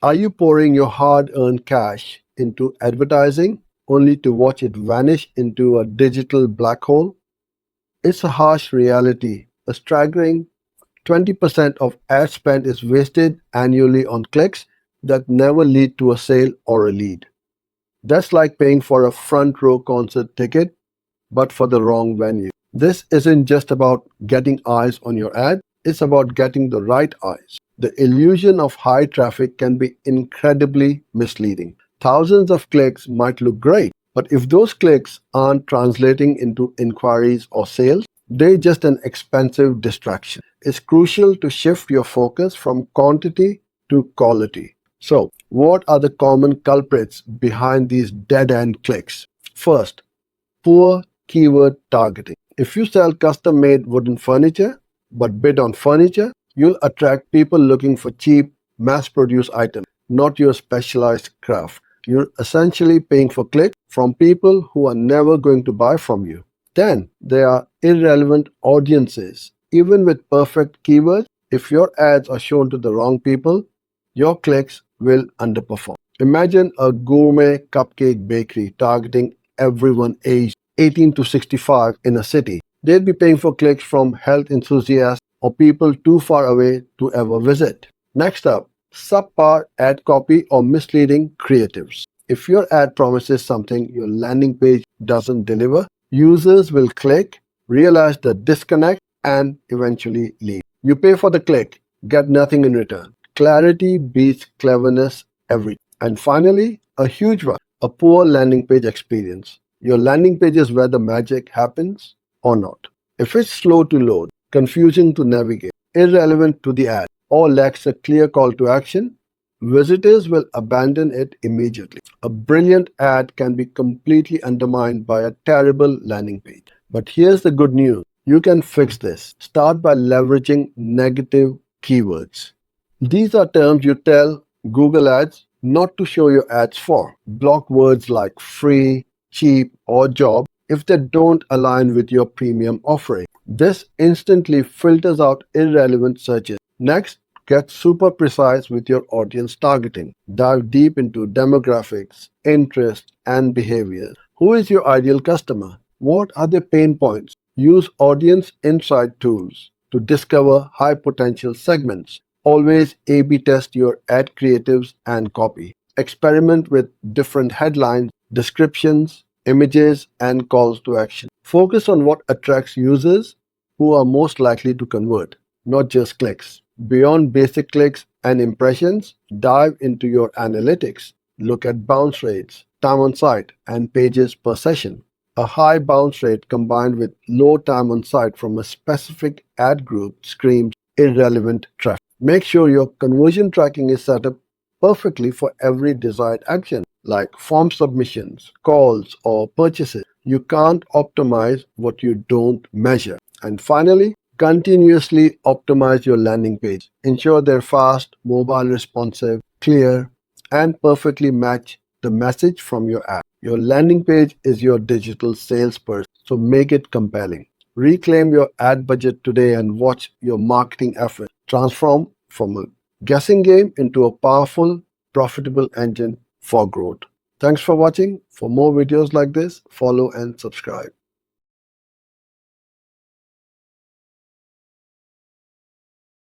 Are you pouring your hard-earned cash into advertising only to watch it vanish into a digital black hole? It's a harsh reality. A staggering 20% of ad spend is wasted annually on clicks that never lead to a sale or a lead. That's like paying for a front row concert ticket, but for the wrong venue. This isn't just about getting eyes on your ad, it's about getting the right eyes. The illusion of high traffic can be incredibly misleading. Thousands of clicks might look great, but if those clicks aren't translating into inquiries or sales, they're just an expensive distraction. It's crucial to shift your focus from quantity to quality. So, what are the common culprits behind these dead-end clicks? First, poor keyword targeting. If you sell custom-made wooden furniture but bid on furniture, you'll attract people looking for cheap, mass-produced items, not your specialized craft. You're essentially paying for clicks from people who are never going to buy from you. Then there are irrelevant audiences. Even with perfect keywords, if your ads are shown to the wrong people, your clicks will underperform. Imagine a gourmet cupcake bakery targeting everyone aged 18 to 65 in a city. They'd be paying for clicks from health enthusiasts or people too far away to ever visit. Next up, subpar ad copy or misleading creatives. If your ad promises something your landing page doesn't deliver, users will click, realize the disconnect, and eventually leave. You pay for the click, get nothing in return. Clarity beats cleverness every time. And finally, a huge one, a poor landing page experience. Your landing page is where the magic happens or not. If it's slow to load, confusing to navigate, irrelevant to the ad, or lacks a clear call to action, visitors will abandon it immediately. A brilliant ad can be completely undermined by a terrible landing page. But here's the good news. You can fix this. Start by leveraging negative keywords. These are terms you tell Google Ads not to show your ads for. Block words like free, cheap, or job if they don't align with your premium offering. This instantly filters out irrelevant searches. Next, get super precise with your audience targeting. Dive deep into demographics, interests, and behaviors. Who is your ideal customer? What are their pain points? Use audience insight tools to discover high potential segments. Always A/B test your ad creatives and copy. Experiment with different headlines, descriptions, images, and calls to action. Focus on what attracts users who are most likely to convert, not just clicks. Beyond basic clicks and impressions, dive into your analytics. Look at bounce rates, time on site, and pages per session. A high bounce rate combined with low time on site from a specific ad group screams irrelevant traffic. Make sure your conversion tracking is set up perfectly for every desired action, like form submissions, calls, or purchases. You can't optimize what you don't measure. And finally, continuously optimize your landing page. Ensure they're fast, mobile responsive, clear, and perfectly match the message from your app. Your landing page is your digital salesperson, so make it compelling. Reclaim your ad budget today and watch your marketing efforts transform from a guessing game into a powerful, profitable engine for growth. Thanks for watching. For more videos like this, follow and subscribe.